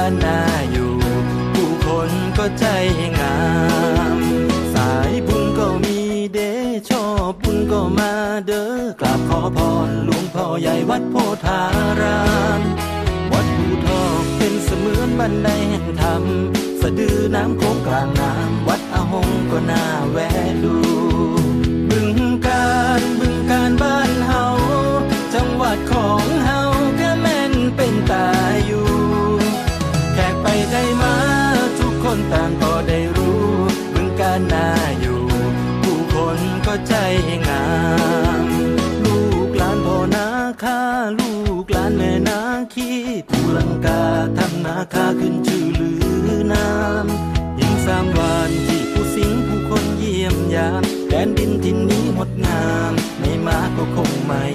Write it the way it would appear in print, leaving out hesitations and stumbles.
การน่าอยู่ผู้คนก็ใจงามสายบุญก็มีเดชอบบุญก็มาเด้อกราบขอพรหลวงพ่อใหญ่วัดโพธารามวัดภูทอกเป็นเสมือนบันไดแห่งธรรมสะดือน้ำโขงกลางน้ำวัดอาหงก็น่าแวะดูบึงการบ้านเฮาจังหวัดของเฮาก็แม่นเป็นตาอยู่แขกไปได้มาทุกคนต่างก็ได้รู้บึงการน่าอยู่ผู้คนก็ใจงามลูกหลานพ่อนาคาลูกหลานแม่นาคีผู้ลังกาทำนาคาขึ้นชื่อลือนามหินสามวานที่ผู้สิงผู้คนเยี่ยมยามแดนดินที่นี้งดงามไม่มาก็คงไม่